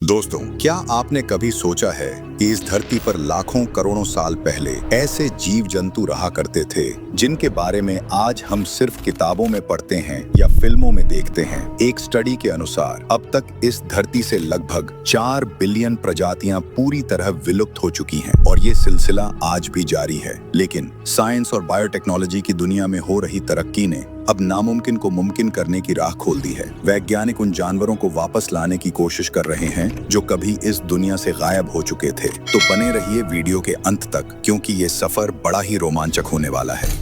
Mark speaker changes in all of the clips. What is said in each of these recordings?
Speaker 1: दोस्तों, क्या आपने कभी सोचा है कि इस धरती पर लाखों करोड़ों साल पहले ऐसे जीव जंतु रहा करते थे जिनके बारे में आज हम सिर्फ किताबों में पढ़ते हैं या फिल्मों में देखते हैं। एक स्टडी के अनुसार अब तक इस धरती से लगभग 4 बिलियन प्रजातियां पूरी तरह विलुप्त हो चुकी हैं और ये सिलसिला आज भी जारी है। लेकिन साइंस और बायोटेक्नोलॉजी की दुनिया में हो रही तरक्की ने अब नामुमकिन को मुमकिन करने की राह खोल दी है। वैज्ञानिक उन जानवरों को वापस लाने की कोशिश कर रहे हैं जो कभी इस दुनिया से गायब हो चुके थे। तो बने रहिए वीडियो के अंत तक, क्योंकि ये सफर बड़ा ही रोमांचक होने वाला है।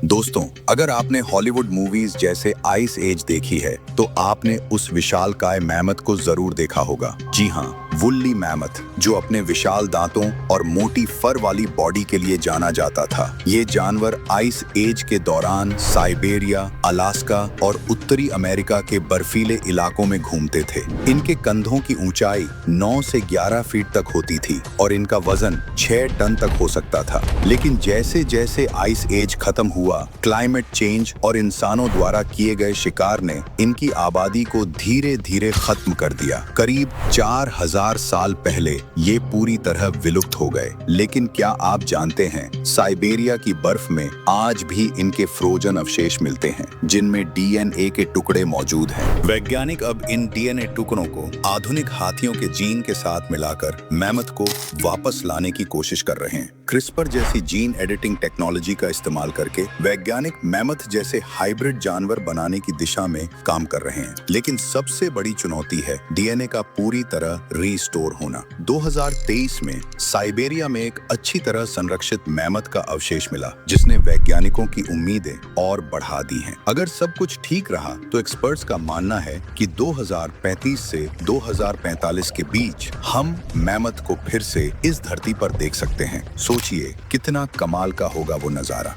Speaker 1: दोस्तों, अगर आपने हॉलीवुड मूवीज जैसे आइस एज देखी है तो आपने उस विशालकाय मैमथ को जरूर देखा होगा। जी हाँ, वुल्ली मैमथ, जो अपने विशाल दांतों और मोटी फर वाली बॉडी के लिए जाना जाता था। ये जानवर आइस एज के दौरान साइबेरिया, अलास्का और उत्तरी अमेरिका के बर्फीले इलाकों में घूमते थे। इनके कंधों की ऊंचाई 9 से 11 फीट तक होती थी और इनका वजन 6 टन तक हो सकता था। लेकिन जैसे जैसे आइस एज खत्म हुआ, क्लाइमेट चेंज और इंसानों द्वारा किए गए शिकार ने इनकी आबादी को धीरे धीरे खत्म कर दिया। करीब 4000 साल पहले ये पूरी तरह विलुप्त हो गए। लेकिन क्या आप जानते हैं, साइबेरिया की बर्फ में आज भी इनके फ्रोजन अवशेष मिलते हैं जिनमें डीएनए के टुकड़े मौजूद हैं। वैज्ञानिक अब इन डीएनए टुकड़ों को आधुनिक हाथियों के जीन के साथ मिलाकर मैमथ को वापस लाने की कोशिश कर रहे हैं। क्रिस्पर जैसी जीन एडिटिंग टेक्नोलॉजी का इस्तेमाल करके वैज्ञानिक मैमथ जैसे हाइब्रिड जानवर बनाने की दिशा में काम कर रहे हैं। लेकिन सबसे बड़ी चुनौती है डीएनए का पूरी तरह रीस्टोर होना। 2023 में साइबेरिया में एक अच्छी तरह संरक्षित मैमथ का अवशेष मिला, जिसने वैज्ञानिकों की उम्मीदें और बढ़ा दी हैं। अगर सब कुछ ठीक रहा तो एक्सपर्ट्स का मानना है कि 2035 से 2045 के बीच हम मैमथ को फिर से इस धरती पर देख सकते हैं। सोचिए कितना कमाल का होगा वो नजारा।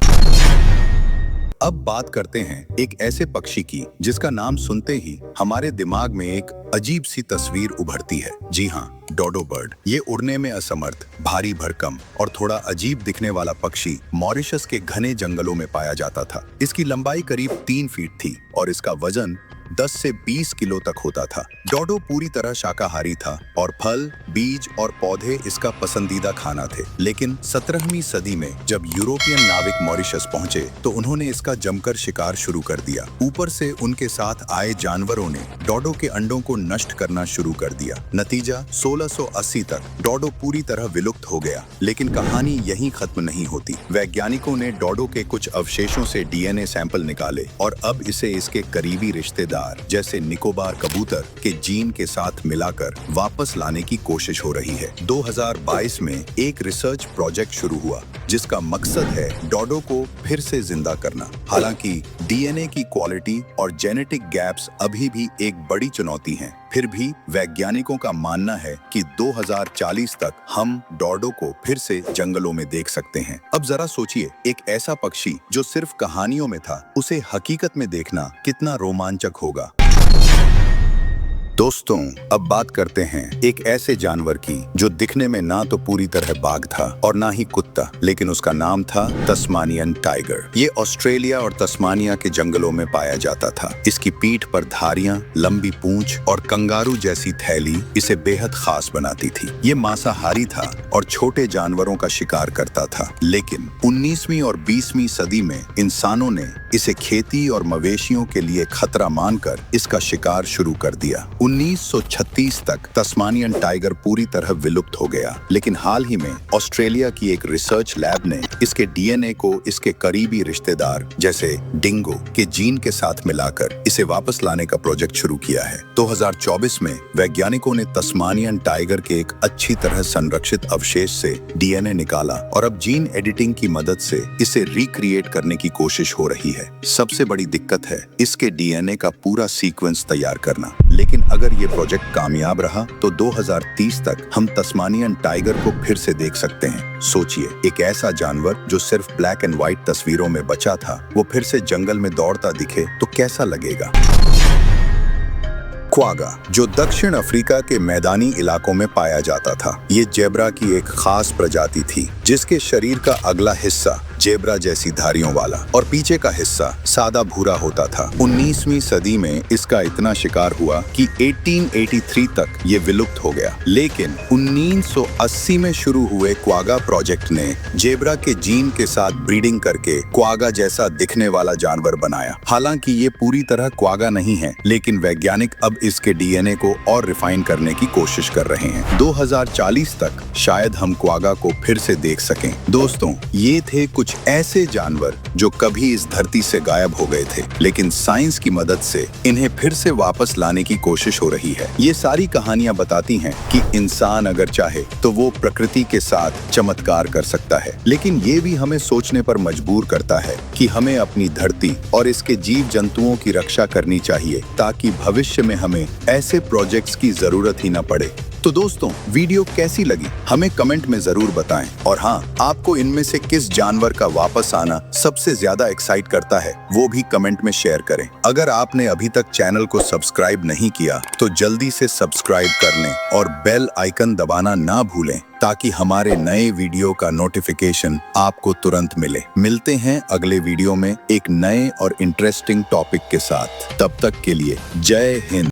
Speaker 1: अब बात करते हैं एक ऐसे पक्षी की जिसका नाम सुनते ही हमारे दिमाग में एक अजीब सी तस्वीर उभरती है। जी हाँ, डोडो बर्ड। ये उड़ने में असमर्थ, भारी भरकम और थोड़ा अजीब दिखने वाला पक्षी मॉरिशस के घने जंगलों में पाया जाता था। इसकी लंबाई करीब 3 फीट थी और इसका वजन 10 से 20 किलो तक होता था। डोडो पूरी तरह शाकाहारी था और फल, बीज और पौधे इसका पसंदीदा खाना थे। लेकिन 17वीं सदी में जब यूरोपियन नाविक मॉरिशस पहुंचे तो उन्होंने इसका जमकर शिकार शुरू कर दिया। ऊपर से उनके साथ आए जानवरों ने डोडो के अंडों को नष्ट करना शुरू कर दिया। नतीजा 1680 तक डोडो पूरी तरह विलुप्त हो गया। लेकिन कहानी यहीं खत्म नहीं होती। वैज्ञानिकों ने डोडो के कुछ अवशेषों से डीएनए सैंपल निकाले और अब इसे इसके करीबी रिश्तेदार जैसे निकोबार कबूतर के जीन के साथ मिलाकर वापस लाने की कोशिश हो रही है। 2022 में एक रिसर्च प्रोजेक्ट शुरू हुआ जिसका मकसद है डोडो को फिर से जिंदा करना। हालांकि डीएनए की क्वालिटी और जेनेटिक गैप्स अभी भी एक बड़ी चुनौती हैं। फिर भी वैज्ञानिकों का मानना है कि 2040 तक हम डोडो को फिर से जंगलों में देख सकते हैं। अब जरा सोचिए, एक ऐसा पक्षी जो सिर्फ कहानियों में था, उसे हकीकत में देखना कितना रोमांचक होगा। दोस्तों, अब बात करते हैं एक ऐसे जानवर की जो दिखने में ना तो पूरी तरह बाघ था और ना ही कुत्ता, लेकिन उसका नाम था तस्मानियन टाइगर। ये ऑस्ट्रेलिया और तस्मानिया के जंगलों में पाया जाता था। इसकी पीठ पर धारियां, लंबी पूंछ और कंगारू जैसी थैली इसे बेहद खास बनाती थी। ये मांसाहारी था और छोटे जानवरों का शिकार करता था। लेकिन 19वीं और 20वीं सदी में इंसानों ने इसे खेती और मवेशियों के लिए खतरा मानकर इसका शिकार शुरू कर दिया। 1936 तक तस्मानियन टाइगर पूरी तरह विलुप्त हो गया। लेकिन हाल ही में ऑस्ट्रेलिया की एक रिसर्च लैब ने इसके डीएनए को इसके करीबी रिश्तेदार जैसे डिंगो के जीन के साथ मिलाकर इसे वापस लाने का प्रोजेक्ट शुरू किया है। 2024 में वैज्ञानिकों ने तस्मानियन टाइगर के एक अच्छी तरह संरक्षित अवशेष से डीएनए निकाला और अब जीन एडिटिंग की मदद से इसे रिक्रिएट करने की कोशिश हो रही है। सबसे बड़ी दिक्कत है इसके डीएनए का पूरा सीक्वेंस तैयार करना। लेकिन अगर ये प्रोजेक्ट कामयाब रहा तो 2030 तक हम तस्मानियन टाइगर को फिर से देख सकते हैं। सोचिए, एक ऐसा जानवर जो सिर्फ ब्लैक एंड व्हाइट तस्वीरों में बचा था, वो फिर से जंगल में दौड़ता दिखे तो कैसा लगेगा। क्वागा, जो दक्षिण अफ्रीका के मैदानी इलाकों में पाया जाता था। ये जेब्रा की एक खास प्रजाति थी जिसके शरीर का अगला हिस्सा जेब्रा जैसी धारियों वाला और पीछे का हिस्सा सादा भूरा होता था। 19वीं सदी में इसका इतना शिकार हुआ कि 1883 तक ये विलुप्त हो गया। लेकिन 1980 में शुरू हुए क्वागा प्रोजेक्ट ने जेब्रा के जीन के साथ ब्रीडिंग करके क्वागा जैसा दिखने वाला जानवर बनाया। हालांकि ये पूरी तरह क्वागा नहीं है, लेकिन वैज्ञानिक अब इसके डीएनए को और रिफाइन करने की कोशिश कर रहे हैं। 2040 तक शायद हम क्वागा को फिर से देख सकें। दोस्तों, ये थे कुछ ऐसे जानवर जो कभी इस धरती से गायब हो गए थे, लेकिन साइंस की मदद से इन्हें फिर से वापस लाने की कोशिश हो रही है। ये सारी कहानियां बताती हैं कि इंसान अगर चाहे तो वो प्रकृति के साथ चमत्कार कर सकता है, लेकिन ये भी हमें सोचने पर मजबूर करता है कि हमें अपनी धरती और इसके जीव जंतुओं की रक्षा करनी चाहिए, ताकि भविष्य में हमें ऐसे प्रोजेक्ट्स की जरूरत ही न पड़े। तो दोस्तों, वीडियो कैसी लगी हमें कमेंट में जरूर बताएं। और हाँ, आपको इनमें से किस जानवर का वापस आना सबसे ज्यादा एक्साइट करता है, वो भी कमेंट में शेयर करें। अगर आपने अभी तक चैनल को सब्सक्राइब नहीं किया तो जल्दी से सब्सक्राइब कर लें और बेल आइकन दबाना ना भूलें, ताकि हमारे नए वीडियो का नोटिफिकेशन आपको तुरंत मिले। मिलते हैं अगले वीडियो में एक नए और इंटरेस्टिंग टॉपिक के साथ। तब तक के लिए जय हिंद।